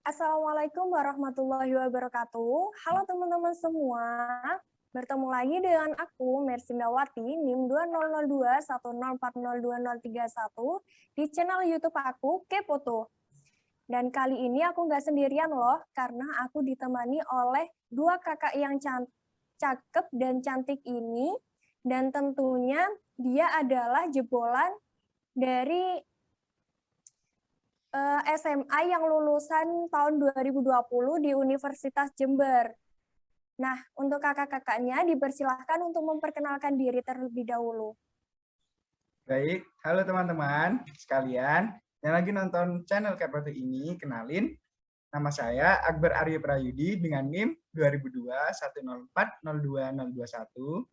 Assalamualaikum warahmatullahi wabarakatuh. Halo teman-teman semua. Bertemu lagi dengan aku, Mercy Nawati, NIM 200210402031 di channel YouTube aku, Kepoto. Dan kali ini aku nggak sendirian loh, karena aku ditemani oleh dua kakak yang cakep dan cantik ini. Dan tentunya dia adalah jebolan dari SMA yang lulusan tahun 2020 di Universitas Jember. Nah, untuk kakak-kakaknya dipersilahkan untuk memperkenalkan diri terlebih dahulu. Baik, halo teman-teman sekalian yang lagi nonton channel Kepoto ini, kenalin, nama saya Akbar Arya Prayudi dengan NIM 200210402021.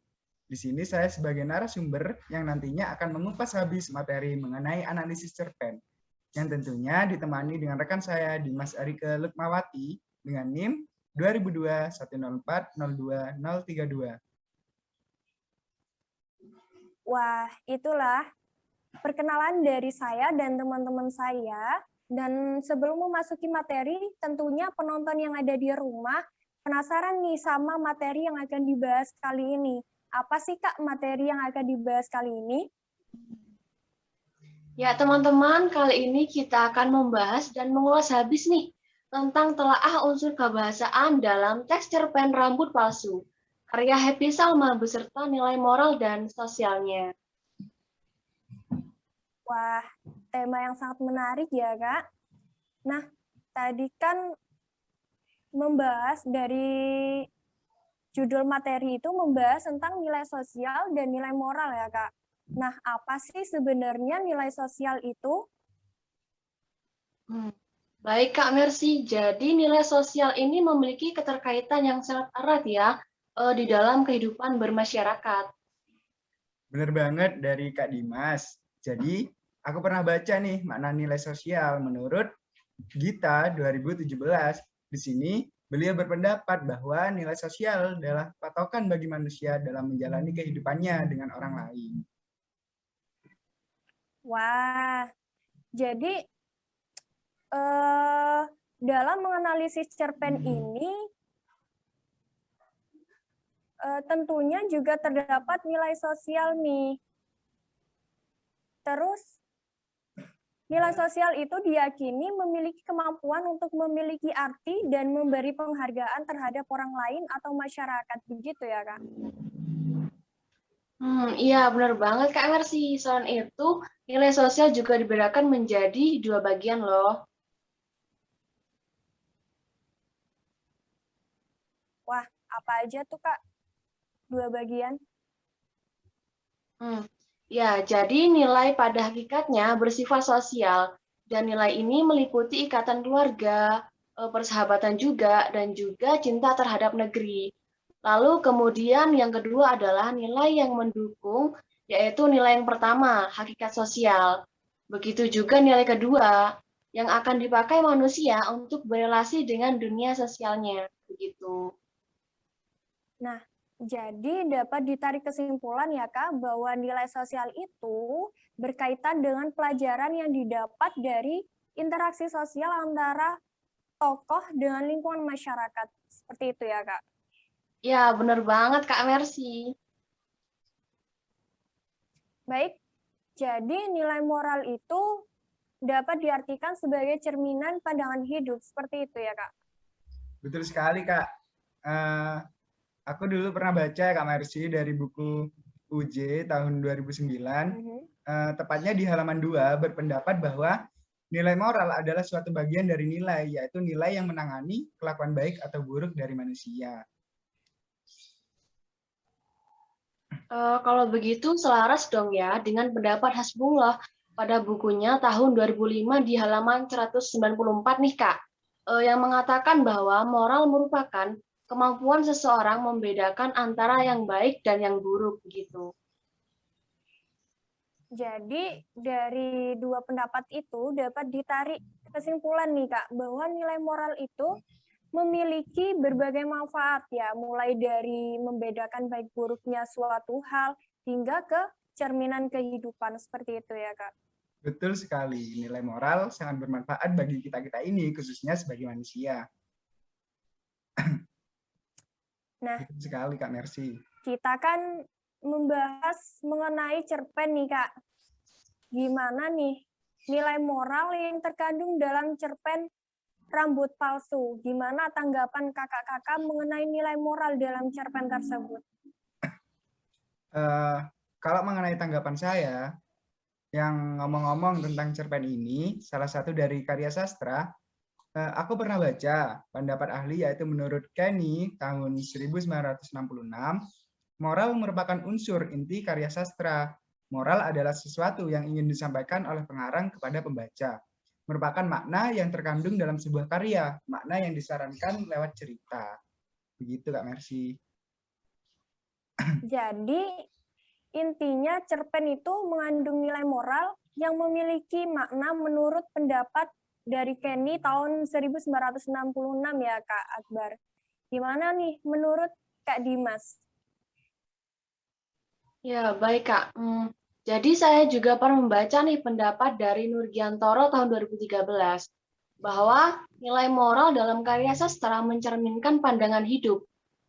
Di sini saya sebagai narasumber yang nantinya akan mengupas habis materi mengenai analisis cerpen, yang tentunya ditemani dengan rekan saya Dimas Arike Lukmawati dengan NIM 200210402032. Wah, itulah perkenalan dari saya dan teman-teman saya. Dan sebelum memasuki materi, tentunya penonton yang ada di rumah penasaran nih sama materi yang akan dibahas kali ini. Apa sih Kak materi yang akan dibahas kali ini? Ya teman-teman, kali ini kita akan membahas dan mengulas habis nih tentang telaah unsur kebahasaan dalam teks cerpen Rambut Palsu, karya Happy Salma beserta nilai moral dan sosialnya. Wah, tema yang sangat menarik ya, Kak. Nah, tadi kan membahas dari judul materi itu membahas tentang nilai sosial dan nilai moral ya, Kak. Nah, apa sih sebenarnya nilai sosial itu? Baik Kak Mercy, jadi nilai sosial ini memiliki keterkaitan yang sangat erat ya di dalam kehidupan bermasyarakat. Bener banget dari Kak Dimas. Jadi, aku pernah baca nih makna nilai sosial menurut Gita 2017. Di sini, beliau berpendapat bahwa nilai sosial adalah patokan bagi manusia dalam menjalani kehidupannya dengan orang lain. Wah, jadi dalam menganalisis cerpen ini, tentunya juga terdapat nilai sosial nih. Terus, nilai sosial itu diyakini memiliki kemampuan untuk memiliki arti dan memberi penghargaan terhadap orang lain atau masyarakat. Begitu ya, Kak? Iya, benar banget Kak Mercy. Selain itu, nilai sosial juga dibedakan menjadi dua bagian loh. Wah, apa aja tuh, Kak? Dua bagian? Ya, jadi nilai pada hakikatnya bersifat sosial, dan nilai ini meliputi ikatan keluarga, persahabatan juga, dan juga cinta terhadap negeri. Lalu kemudian yang kedua adalah nilai yang mendukung, yaitu nilai yang pertama, hakikat sosial. Begitu juga nilai kedua, yang akan dipakai manusia untuk berelasi dengan dunia sosialnya. Begitu. Nah, jadi dapat ditarik kesimpulan ya Kak, bahwa nilai sosial itu berkaitan dengan pelajaran yang didapat dari interaksi sosial antara tokoh dengan lingkungan masyarakat. Seperti itu ya Kak? Ya, benar banget Kak Mercy. Baik, jadi nilai moral itu dapat diartikan sebagai cerminan pandangan hidup. Seperti itu ya Kak? Betul sekali, Kak. Aku dulu pernah baca Kak Mercy dari buku UJ tahun 2009, tepatnya di halaman 2 berpendapat bahwa nilai moral adalah suatu bagian dari nilai, yaitu nilai yang menangani kelakuan baik atau buruk dari manusia. Kalau begitu selaras dong ya dengan pendapat Hasbullah pada bukunya tahun 2005 di halaman 194 nih Kak, yang mengatakan bahwa moral merupakan kemampuan seseorang membedakan antara yang baik dan yang buruk gitu. Jadi dari dua pendapat itu dapat ditarik kesimpulan nih Kak, bahwa nilai moral itu memiliki berbagai manfaat ya, mulai dari membedakan baik buruknya suatu hal hingga ke cerminan kehidupan, seperti itu ya Kak. Betul sekali. Nilai moral sangat bermanfaat bagi kita-kita ini, khususnya sebagai manusia. Nah, Betul sekali, Kak Mercy. kita kan membahas mengenai cerpen nih, Kak. Gimana nih nilai moral yang terkandung dalam cerpen Rambut Palsu? Gimana tanggapan kakak-kakak mengenai nilai moral dalam cerpen tersebut? Kalau mengenai tanggapan saya, yang ngomong-ngomong tentang cerpen ini, salah satu dari karya sastra, aku pernah baca pendapat ahli, yaitu menurut Kenny tahun 1966, moral merupakan unsur inti karya sastra. Moral adalah sesuatu yang ingin disampaikan oleh pengarang kepada pembaca. Merupakan makna yang terkandung dalam sebuah karya, makna yang disarankan lewat cerita. Begitu, Kak Mercy. Jadi, intinya cerpen itu mengandung nilai moral yang memiliki makna menurut pendapat dari Kenny tahun 1966 ya, Kak Akbar. Gimana nih menurut Kak Dimas? Ya, baik Kak. Jadi saya juga pernah membaca nih pendapat dari Nurgiantoro tahun 2013 bahwa nilai moral dalam karya sastra mencerminkan pandangan hidup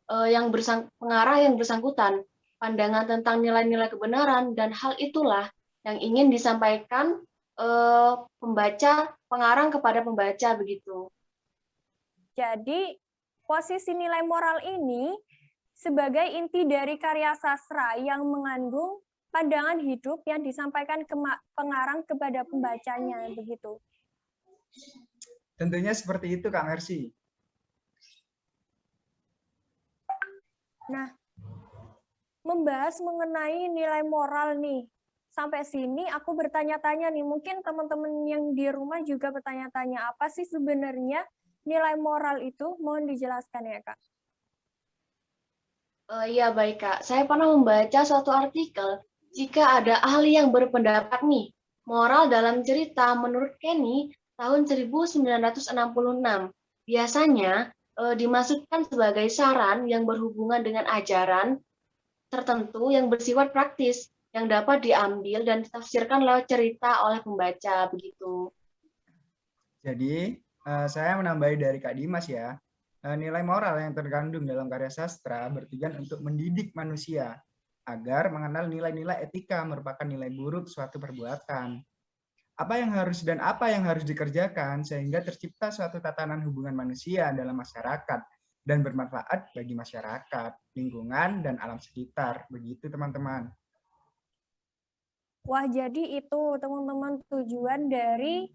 pengarah yang bersangkutan, pandangan tentang nilai-nilai kebenaran, dan hal itulah yang ingin disampaikan pengarang kepada pembaca begitu. Jadi posisi nilai moral ini sebagai inti dari karya sastra yang mengandung pandangan hidup yang disampaikan pengarang kepada pembacanya begitu. Tentunya seperti itu, Kak Mercy. Nah, membahas mengenai nilai moral nih. Sampai sini aku bertanya-tanya nih, mungkin teman-teman yang di rumah juga bertanya-tanya, apa sih sebenarnya nilai moral itu? Mohon dijelaskan ya, Kak. Iya, baik Kak. Saya pernah membaca suatu artikel, jika ada ahli yang berpendapat nih, moral dalam cerita menurut Kenny tahun 1966, biasanya dimaksudkan sebagai saran yang berhubungan dengan ajaran tertentu yang bersifat praktis, yang dapat diambil dan ditafsirkan lewat cerita oleh pembaca, begitu. Jadi, saya menambahi dari Kak Dimas ya. Nilai moral yang terkandung dalam karya sastra bertujuan untuk mendidik manusia agar mengenal nilai-nilai etika merupakan nilai buruk suatu perbuatan. Apa yang harus dikerjakan sehingga tercipta suatu tatanan hubungan manusia dalam masyarakat dan bermanfaat bagi masyarakat, lingkungan, dan alam sekitar. Begitu, teman-teman. Wah, jadi itu teman-teman tujuan dari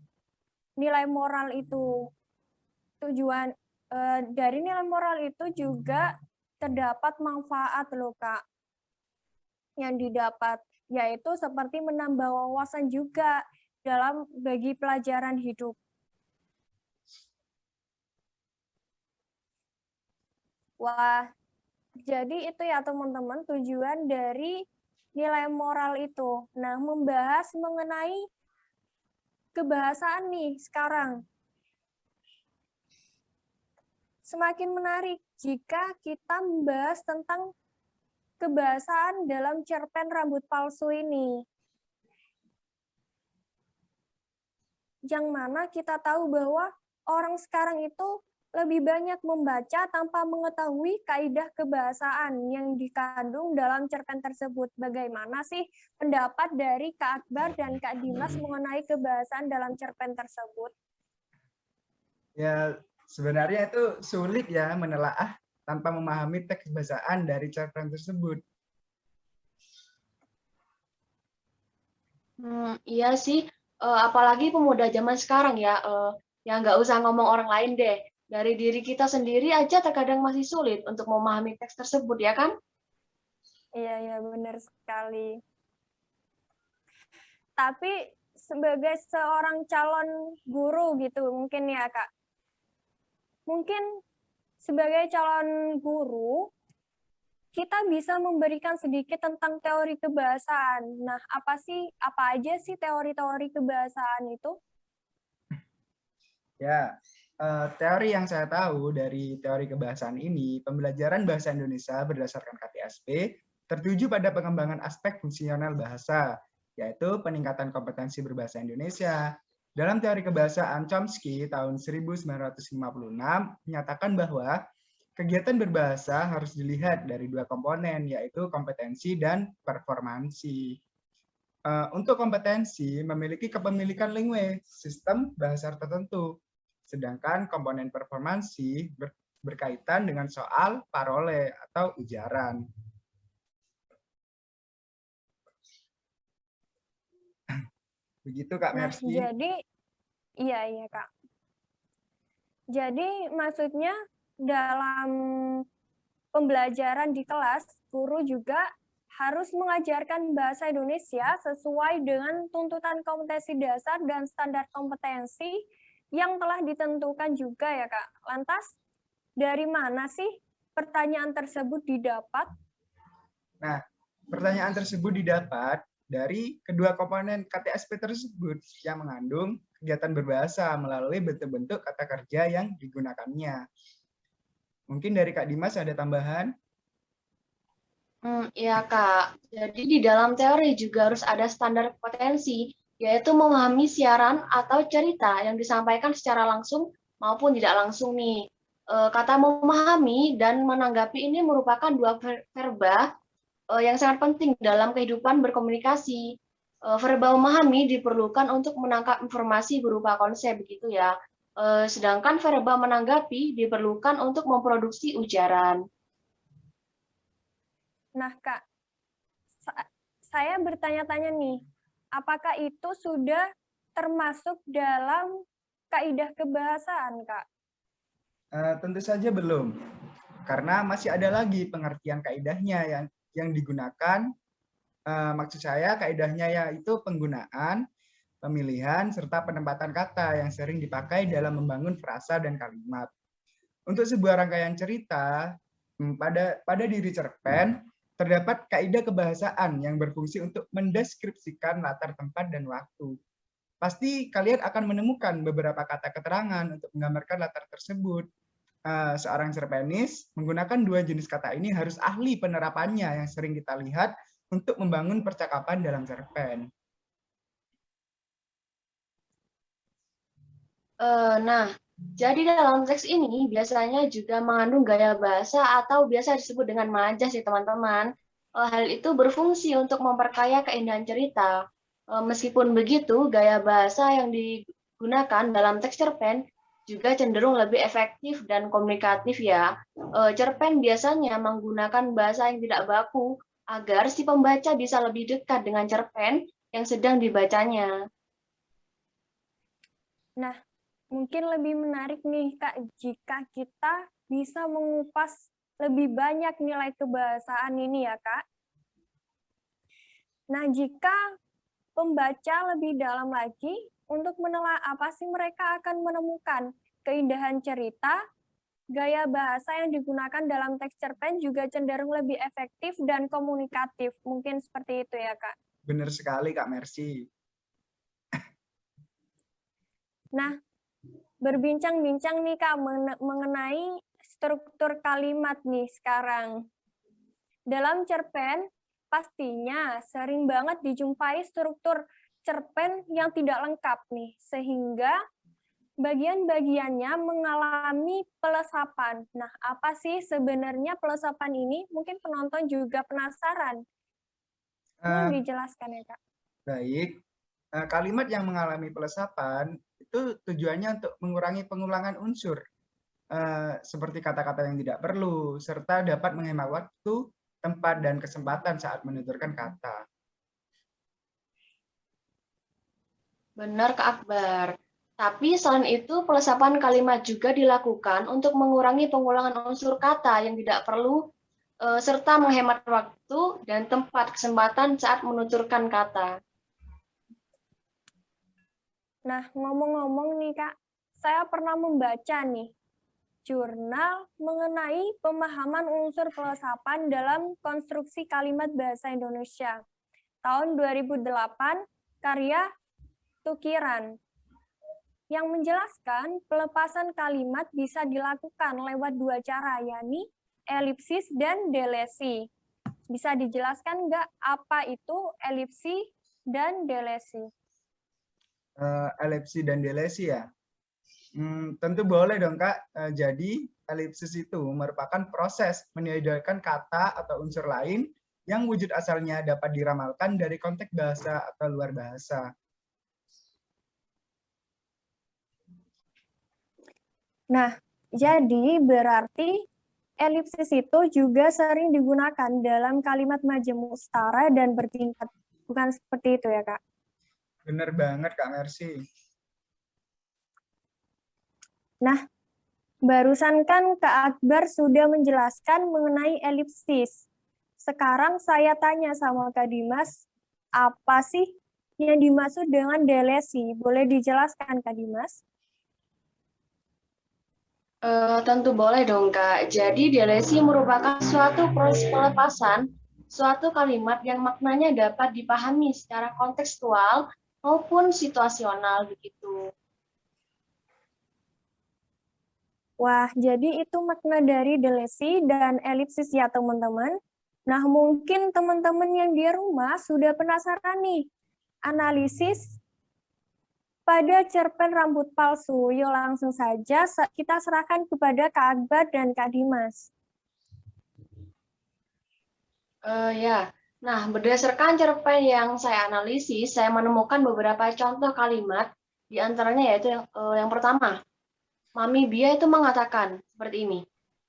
nilai moral itu. Tujuan dari nilai moral itu juga terdapat manfaat loh, Kak. Yang didapat yaitu seperti menambah wawasan juga dalam bagi pelajaran hidup. Wah, jadi itu ya teman-teman tujuan dari nilai moral itu. Nah, membahas mengenai kebahasaan nih sekarang. Semakin menarik jika kita membahas tentang kebahasaan dalam cerpen Rambut Palsu ini. Yang mana kita tahu bahwa orang sekarang itu lebih banyak membaca tanpa mengetahui kaidah kebahasaan yang dikandung dalam cerpen tersebut. Bagaimana sih pendapat dari Kak Akbar dan Kak Dimas mengenai kebahasaan dalam cerpen tersebut? Ya, sebenarnya itu sulit ya menelaah tanpa memahami teks bahasaan dari cerpen tersebut. Iya sih, apalagi pemuda zaman sekarang ya, yang nggak usah ngomong orang lain deh. Dari diri kita sendiri aja terkadang masih sulit untuk memahami teks tersebut, ya kan? Iya, benar sekali. Tapi sebagai seorang calon guru gitu mungkin ya, Kak. Mungkin sebagai calon guru, kita bisa memberikan sedikit tentang teori kebahasaan. Nah, apa aja sih teori-teori kebahasaan itu? Ya, teori yang saya tahu dari teori kebahasaan ini, pembelajaran bahasa Indonesia berdasarkan KTSP tertuju pada pengembangan aspek fungsional bahasa, yaitu peningkatan kompetensi berbahasa Indonesia. Dalam teori kebahasaan Chomsky tahun 1956 menyatakan bahwa kegiatan berbahasa harus dilihat dari dua komponen, yaitu kompetensi dan performansi. Untuk kompetensi memiliki kepemilikan lingue, sistem bahasa tertentu. Sedangkan komponen performansi berkaitan dengan soal parole atau ujaran. Begitu Kak Mercy. Jadi, iya Kak. Jadi maksudnya dalam pembelajaran di kelas, guru juga harus mengajarkan bahasa Indonesia sesuai dengan tuntutan kompetensi dasar dan standar kompetensi yang telah ditentukan juga ya Kak. Lantas, dari mana sih pertanyaan tersebut didapat? Nah, pertanyaan tersebut didapat dari kedua komponen KTSP tersebut yang mengandung kegiatan berbahasa melalui bentuk-bentuk kata kerja yang digunakannya. Mungkin dari Kak Dimas ada tambahan? Iya Kak, jadi di dalam teori juga harus ada standar kompetensi, yaitu memahami siaran atau cerita yang disampaikan secara langsung maupun tidak langsung nih. Kata memahami dan menanggapi ini merupakan dua verba yang sangat penting dalam kehidupan berkomunikasi. Verba memahami diperlukan untuk menangkap informasi berupa konsep begitu ya. Sedangkan verba menanggapi diperlukan untuk memproduksi ujaran. Nah, Kak, saya bertanya-tanya nih, apakah itu sudah termasuk dalam kaidah kebahasaan, Kak? Tentu saja belum, karena masih ada lagi pengertian kaidahnya yang digunakan. Maksud saya kaidahnya yaitu penggunaan, pemilihan, serta penempatan kata yang sering dipakai dalam membangun frasa dan kalimat. Untuk sebuah rangkaian cerita, pada diri cerpen, terdapat kaidah kebahasaan yang berfungsi untuk mendeskripsikan latar tempat dan waktu. Pasti kalian akan menemukan beberapa kata keterangan untuk menggambarkan latar tersebut. Seorang cerpenis menggunakan dua jenis kata ini harus ahli penerapannya yang sering kita lihat untuk membangun percakapan dalam cerpen. Nah, jadi dalam teks ini biasanya juga mengandung gaya bahasa atau biasa disebut dengan majas sih teman-teman. Hal itu berfungsi untuk memperkaya keindahan cerita. Meskipun begitu, gaya bahasa yang digunakan dalam teks cerpen juga cenderung lebih efektif dan komunikatif ya. Cerpen biasanya menggunakan bahasa yang tidak baku agar si pembaca bisa lebih dekat dengan cerpen yang sedang dibacanya. Nah, mungkin lebih menarik nih, Kak, jika kita bisa mengupas lebih banyak nilai kebahasaan ini ya, Kak. Nah, jika pembaca lebih dalam lagi, untuk menelaah apa sih mereka akan menemukan keindahan cerita, gaya bahasa yang digunakan dalam teks cerpen juga cenderung lebih efektif dan komunikatif. Mungkin seperti itu ya, Kak. Benar sekali, Kak Mercy. Nah, berbincang-bincang nih, Kak, mengenai struktur kalimat nih sekarang. Dalam cerpen, pastinya sering banget dijumpai struktur cerpen yang tidak lengkap nih, sehingga bagian-bagiannya mengalami pelesapan. Nah, apa sih sebenarnya pelesapan ini? Mungkin penonton juga penasaran. Mohon dijelaskan ya, Kak. Baik, kalimat yang mengalami pelesapan itu tujuannya untuk mengurangi pengulangan unsur, seperti kata-kata yang tidak perlu, serta dapat menghemat waktu, tempat, dan kesempatan saat menuturkan kata. Benar, Kak Akbar. Tapi selain itu, pelesapan kalimat juga dilakukan untuk mengurangi pengulangan unsur kata yang tidak perlu, serta menghemat waktu dan tempat kesempatan saat menuturkan kata. Nah, ngomong-ngomong nih, Kak, saya pernah membaca nih, jurnal mengenai pemahaman unsur pelesapan dalam konstruksi kalimat bahasa Indonesia. Tahun 2008, karya Tukiran, yang menjelaskan pelepasan kalimat bisa dilakukan lewat dua cara, yakni elipsis dan delesi. Bisa dijelaskan nggak apa itu elipsi dan delesi. Elipsi dan delesi ya. Tentu boleh dong Kak. Jadi elipsis itu merupakan proses meniadakan kata atau unsur lain yang wujud asalnya dapat diramalkan dari konteks bahasa atau luar bahasa. Nah, jadi berarti elipsis itu juga sering digunakan dalam kalimat majemuk setara dan bertingkat. Bukan seperti itu ya, Kak? Benar banget Kak Mercy. Nah, barusan kan Kak Akbar sudah menjelaskan mengenai elipsis. Sekarang saya tanya sama Kak Dimas, apa sih yang dimaksud dengan delesi? Boleh dijelaskan Kak Dimas? Tentu boleh dong, Kak. Jadi, delesi merupakan suatu proses pelepasan suatu kalimat yang maknanya dapat dipahami secara kontekstual maupun situasional begitu. Wah, jadi itu makna dari delesi dan elipsis ya, teman-teman. Nah, mungkin teman-teman yang di rumah sudah penasaran nih, analisis pada cerpen rambut palsu. Yuk langsung saja kita serahkan kepada Kak Akbar dan Kak Dimas. Ya, nah berdasarkan cerpen yang saya analisis, saya menemukan beberapa contoh kalimat, di antaranya yaitu yang pertama, Mami Bia itu mengatakan seperti ini,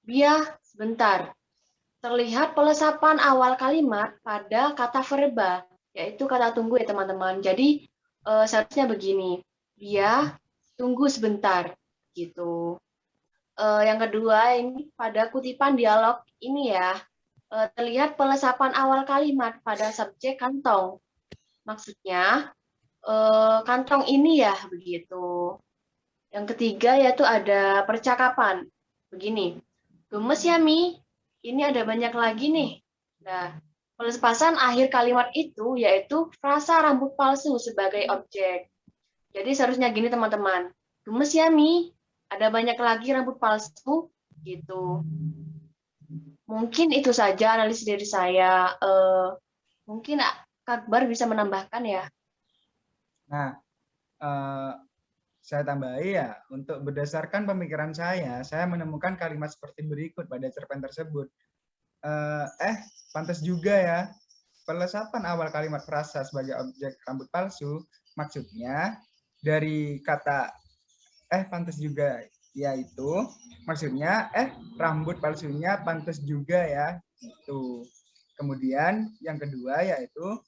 Bia, sebentar. Terlihat pelesapan awal kalimat pada kata verba, yaitu kata tunggu ya teman-teman. Jadi seharusnya begini, Bia, tunggu sebentar, gitu. Yang kedua ini pada kutipan dialog ini ya, terlihat pelesapan awal kalimat pada subjek kantong. Maksudnya, kantong ini ya, begitu. Yang ketiga yaitu ada percakapan. Begini, gemes ya Mi, ini ada banyak lagi nih. Nah, pelepasan akhir kalimat itu yaitu frasa rambut palsu sebagai objek. Jadi seharusnya gini teman-teman, gemes ya Mi, ada banyak lagi rambut palsu, gitu. Mungkin itu saja analisis dari saya. Mungkin Kak Akbar bisa menambahkan ya. Nah, saya tambahi ya, untuk berdasarkan pemikiran saya menemukan kalimat seperti berikut pada cerpen tersebut. Pantas juga ya, pelesapan awal kalimat frasa sebagai objek rambut palsu, maksudnya dari kata pantas juga yaitu maksudnya rambut palsunya pantas juga ya itu. Kemudian yang kedua yaitu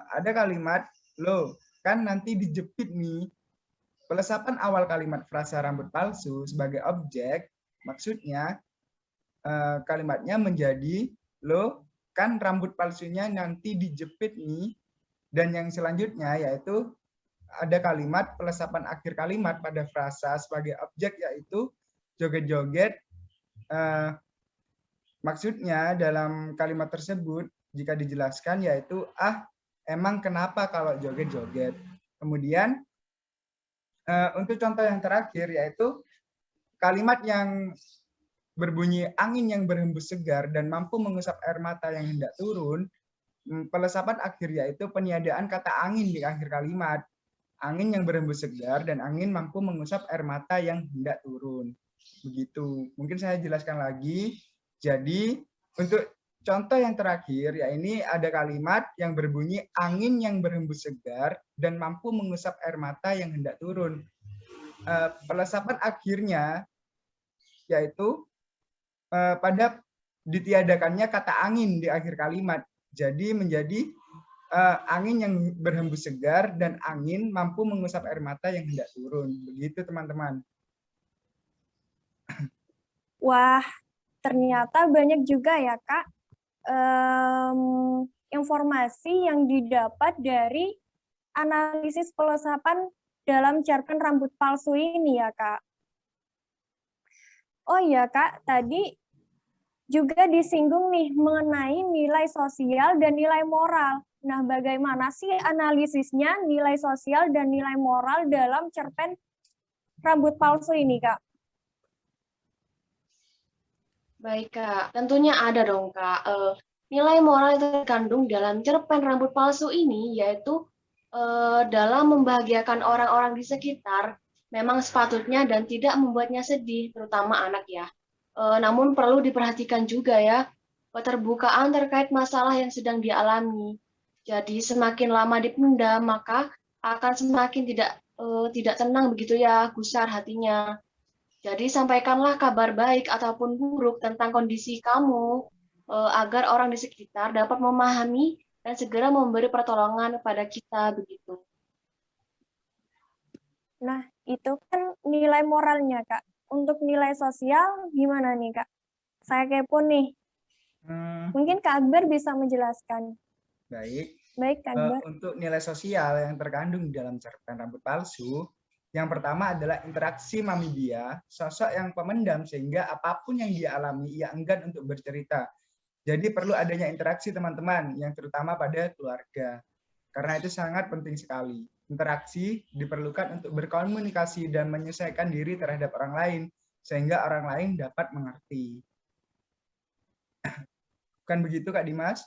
ada kalimat lo kan nanti dijepit nih. Pelesapan awal kalimat frasa rambut palsu sebagai objek maksudnya kalimatnya menjadi lo kan rambut palsunya nanti dijepit nih. Dan yang selanjutnya yaitu ada kalimat pelesapan akhir kalimat pada frasa sebagai objek yaitu joget-joget. Maksudnya dalam kalimat tersebut jika dijelaskan yaitu emang kenapa kalau joget-joget. Kemudian untuk contoh yang terakhir yaitu kalimat yang berbunyi angin yang berhembus segar dan mampu mengusap air mata yang hendak turun. Pelesapan akhir yaitu peniadaan kata angin di akhir kalimat. Angin yang berhembus segar dan angin mampu mengusap air mata yang hendak turun. Begitu. Mungkin saya jelaskan lagi. Jadi untuk contoh yang terakhir, ya ini ada kalimat yang berbunyi angin yang berhembus segar dan mampu mengusap air mata yang hendak turun. Pelesapan akhirnya yaitu pada ditiadakannya kata angin di akhir kalimat. Jadi menjadi angin yang berhembus segar dan angin mampu mengusap air mata yang hendak turun. Begitu teman-teman. Wah, ternyata banyak juga ya Kak informasi yang didapat dari analisis pelesapan dalam cerpen rambut palsu ini ya Kak. Oh iya Kak, tadi juga disinggung nih mengenai nilai sosial dan nilai moral. Nah, bagaimana sih analisisnya nilai sosial dan nilai moral dalam cerpen rambut palsu ini, Kak? Baik, Kak. Tentunya ada dong, Kak. nilai moral yang terkandung dalam cerpen rambut palsu ini yaitu dalam membahagiakan orang-orang di sekitar memang sepatutnya dan tidak membuatnya sedih, terutama anak ya. Namun perlu diperhatikan juga ya, keterbukaan terkait masalah yang sedang dialami. Jadi semakin lama dipendam, maka akan semakin tidak tenang begitu ya, gusar hatinya. Jadi sampaikanlah kabar baik ataupun buruk tentang kondisi kamu agar orang di sekitar dapat memahami dan segera memberi pertolongan kepada kita begitu. Nah, itu kan nilai moralnya, Kak. Untuk nilai sosial gimana nih, Kak? Saya kepo nih. Mungkin Kak Akbar bisa menjelaskan. Baik. Baik, Kak Akbar. Untuk nilai sosial yang terkandung di dalam cerpen rambut palsu, yang pertama adalah interaksi Mami Bia, sosok yang pemendam sehingga apapun yang dia alami, ia enggan untuk bercerita. Jadi perlu adanya interaksi teman-teman, yang terutama pada keluarga. Karena itu sangat penting sekali. Interaksi diperlukan untuk berkomunikasi dan menyesuaikan diri terhadap orang lain, sehingga orang lain dapat mengerti. Bukan begitu, Kak Dimas?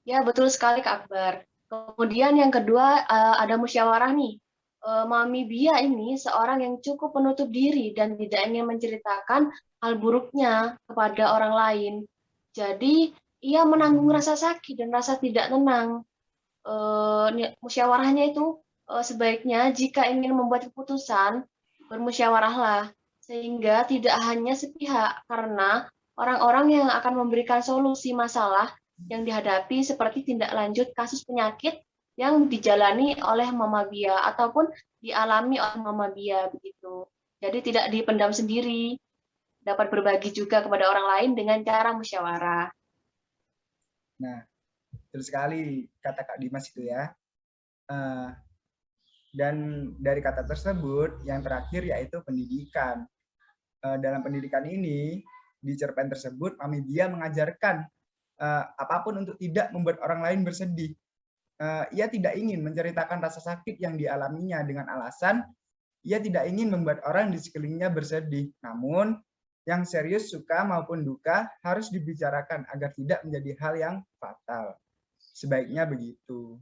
Ya, betul sekali, Kak Akbar. Kemudian yang kedua, ada musyawarah nih. Mami Bia ini seorang yang cukup menutup diri dan tidak ingin menceritakan hal buruknya kepada orang lain. Jadi, ia menanggung rasa sakit dan rasa tidak tenang. Musyawarahnya itu sebaiknya jika ingin membuat keputusan, bermusyawarahlah. Sehingga tidak hanya sepihak, karena orang-orang yang akan memberikan solusi masalah yang dihadapi seperti tindak lanjut kasus penyakit yang dijalani oleh Mama Bia ataupun dialami oleh Mama Bia begitu. Jadi tidak dipendam sendiri, dapat berbagi juga kepada orang lain dengan cara musyawarah. Nah, betul sekali kata Kak Dimas itu ya. Dan dari kata tersebut, yang terakhir yaitu pendidikan. Dalam pendidikan ini, di cerpen tersebut, Mami Bia mengajarkan apapun untuk tidak membuat orang lain bersedih. Ia tidak ingin menceritakan rasa sakit yang dialaminya dengan alasan ia tidak ingin membuat orang di sekelilingnya bersedih. Namun, yang serius suka maupun duka harus dibicarakan agar tidak menjadi hal yang fatal. Sebaiknya begitu.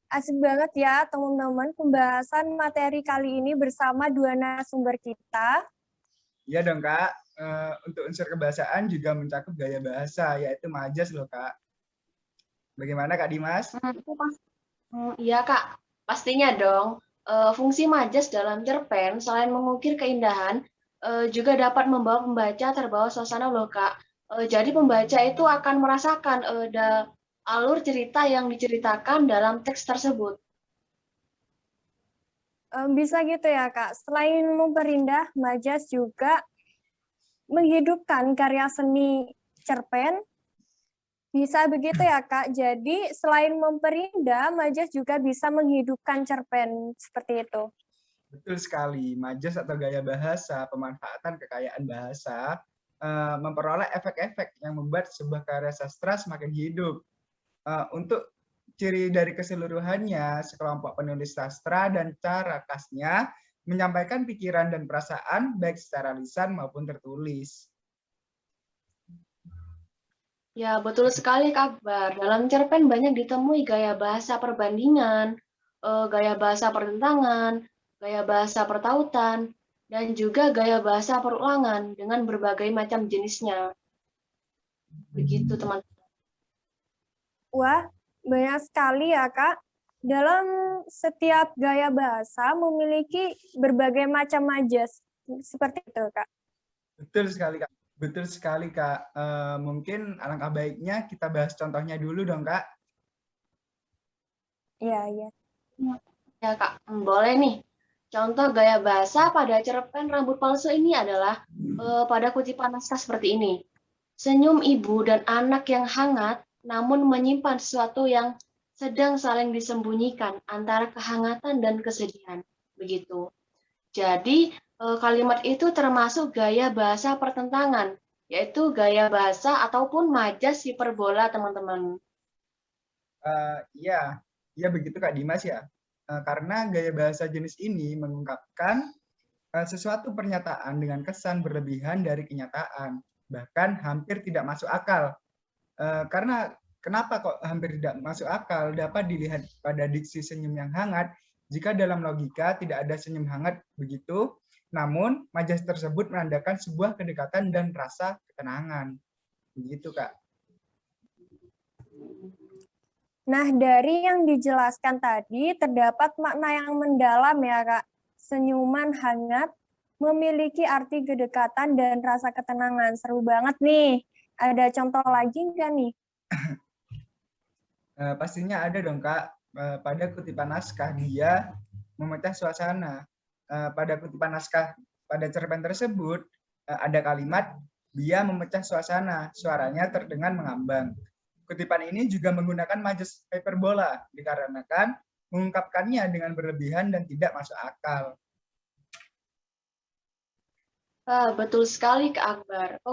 Asik banget ya teman-teman pembahasan materi kali ini bersama dua narasumber kita. Iya dong Kak, untuk unsur kebahasaan juga mencakup gaya bahasa, yaitu majas loh Kak. Bagaimana Kak Dimas? Iya Kak, pastinya dong. Fungsi majas dalam cerpen selain mengukir keindahan, juga dapat membawa pembaca terbawa suasana loh Kak. Jadi pembaca itu akan merasakan alur cerita yang diceritakan dalam teks tersebut. Bisa gitu ya Kak, selain memperindah, majas juga menghidupkan karya seni cerpen. Bisa begitu ya Kak, jadi selain memperindah, majas juga bisa menghidupkan cerpen, seperti itu. Betul sekali, majas atau gaya bahasa, pemanfaatan kekayaan bahasa, memperoleh efek-efek yang membuat sebuah karya sastra semakin hidup. Untuk ciri dari keseluruhannya, sekelompok penulis sastra dan cara khasnya menyampaikan pikiran dan perasaan baik secara lisan maupun tertulis. Ya, betul sekali Kak Akbar. Dalam cerpen banyak ditemui gaya bahasa perbandingan, gaya bahasa pertentangan, gaya bahasa pertautan, dan juga gaya bahasa perulangan dengan berbagai macam jenisnya. Begitu teman-teman. Wah, banyak sekali ya Kak. Dalam setiap gaya bahasa memiliki berbagai macam majas. Seperti itu Kak. Betul sekali Kak. Betul sekali Kak. Mungkin alangkah baiknya kita bahas contohnya dulu dong Kak. Iya. Ya Kak, boleh nih. Contoh gaya bahasa pada cerpen rambut palsu ini adalah pada kutipan naskah seperti ini. Senyum ibu dan anak yang hangat, namun menyimpan sesuatu yang sedang saling disembunyikan antara kehangatan dan kesedihan. Begitu. Jadi, kalimat itu termasuk gaya bahasa pertentangan, yaitu gaya bahasa ataupun majas hiperbola, teman-teman. Iya begitu Kak Dimas ya. Karena gaya bahasa jenis ini mengungkapkan sesuatu pernyataan dengan kesan berlebihan dari kenyataan. bahkan hampir tidak masuk akal. Karena kenapa kok hampir tidak masuk akal? Dapat dilihat pada diksi senyum yang hangat. Jika dalam logika tidak ada senyum hangat begitu, namun majas tersebut menandakan sebuah kedekatan dan rasa ketenangan. Begitu, Kak. Nah, dari yang dijelaskan tadi, terdapat makna yang mendalam ya, Kak. Senyuman hangat memiliki arti kedekatan dan rasa ketenangan. Seru banget nih. Ada contoh lagi nggak nih? Pastinya ada dong, Kak. Pada kutipan naskah, dia memecah suasana. Pada kutipan naskah, pada cerpen tersebut, ada kalimat, dia memecah suasana, suaranya terdengar mengambang. Kutipan ini juga menggunakan majas hyperbola, dikarenakan mengungkapkannya dengan berlebihan dan tidak masuk akal. Betul sekali, Kak Akbar.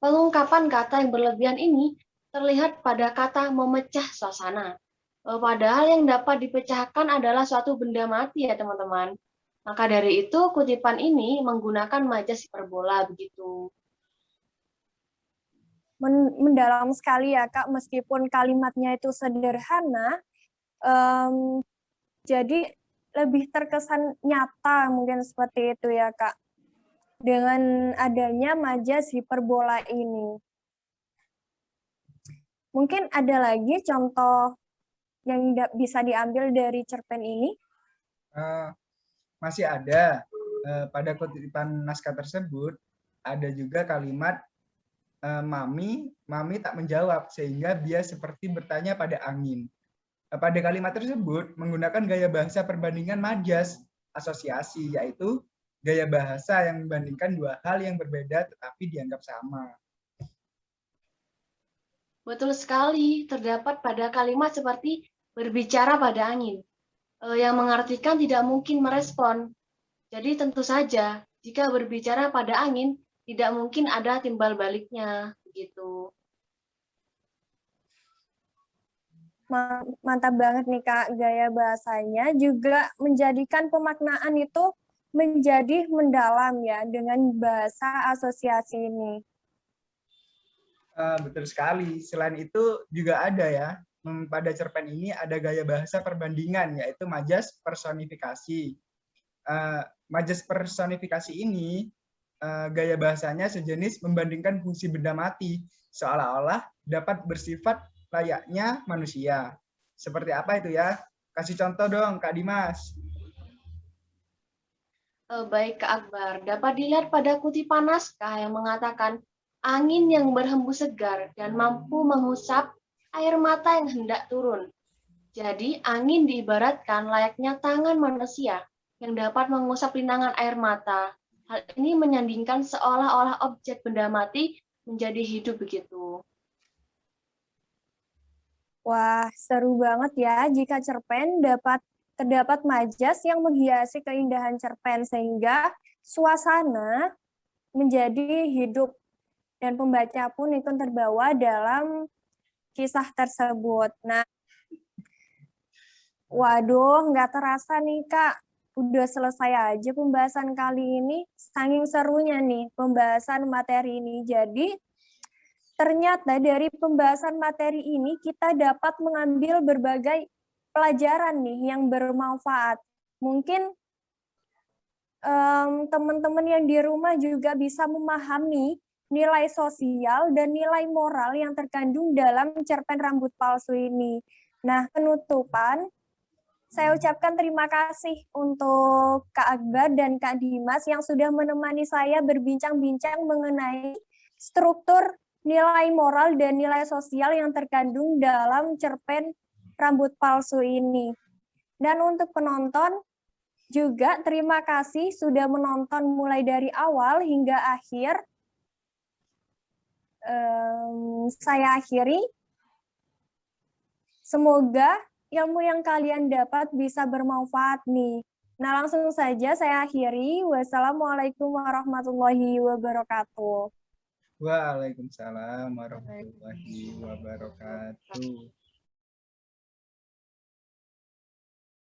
Pengungkapan kata yang berlebihan ini terlihat pada kata memecah suasana. Padahal yang dapat dipecahkan adalah suatu benda mati ya, teman-teman. Maka dari itu, kutipan ini menggunakan majas hiperbola begitu. Mendalam sekali ya, Kak, meskipun kalimatnya itu sederhana, jadi lebih terkesan nyata mungkin seperti itu ya, Kak. Dengan adanya majas hiperbola ini. Mungkin ada lagi contoh yang bisa diambil dari cerpen ini? Masih ada. Pada kutipan naskah tersebut, ada juga kalimat Mami tak menjawab, sehingga dia seperti bertanya pada angin. Pada kalimat tersebut, menggunakan gaya bahasa perbandingan majas asosiasi, yaitu gaya bahasa yang membandingkan dua hal yang berbeda tetapi dianggap sama. Betul sekali, terdapat pada kalimat seperti berbicara pada angin, yang mengartikan tidak mungkin merespon. Jadi tentu saja, jika berbicara pada angin, tidak mungkin ada timbal baliknya, begitu. Mantap banget nih, Kak, gaya bahasanya juga menjadikan pemaknaan itu menjadi mendalam ya dengan bahasa asosiasi ini. Betul sekali. Selain itu juga ada ya, pada cerpen ini ada gaya bahasa perbandingan, yaitu majas personifikasi. Majas personifikasi ini, gaya bahasanya sejenis membandingkan fungsi benda mati, seolah-olah dapat bersifat layaknya manusia. Seperti apa itu ya? Kasih contoh dong, Kak Dimas. Baik, Kak Akbar. Dapat dilihat pada kutipan naskah yang mengatakan, angin yang berhembus segar dan mampu mengusap air mata yang hendak turun. Jadi, angin diibaratkan layaknya tangan manusia yang dapat mengusap linangan air mata. Hal ini menyandingkan seolah-olah objek benda mati menjadi hidup begitu. Wah, seru banget ya jika cerpen terdapat majas yang menghiasi keindahan cerpen sehingga suasana menjadi hidup dan pembaca pun ikut terbawa dalam kisah tersebut. Nah, waduh, nggak terasa nih, Kak. Udah selesai aja pembahasan kali ini. Saking serunya nih pembahasan materi ini. Jadi, ternyata dari pembahasan materi ini kita dapat mengambil berbagai pelajaran nih yang bermanfaat. Mungkin teman-teman yang di rumah juga bisa memahami nilai sosial dan nilai moral yang terkandung dalam cerpen Rambut Palsu ini. Nah, penutupan, saya ucapkan terima kasih untuk Kak Akbar dan Kak Dimas yang sudah menemani saya berbincang-bincang mengenai struktur nilai moral dan nilai sosial yang terkandung dalam cerpen Rambut Palsu ini. Dan untuk penonton, juga terima kasih sudah menonton mulai dari awal hingga akhir. Saya akhiri. Semoga ilmu yang kalian dapat bisa bermanfaat nih. Nah, langsung saja saya akhiri. Wassalamualaikum warahmatullahi wabarakatuh. Waalaikumsalam warahmatullahi wabarakatuh.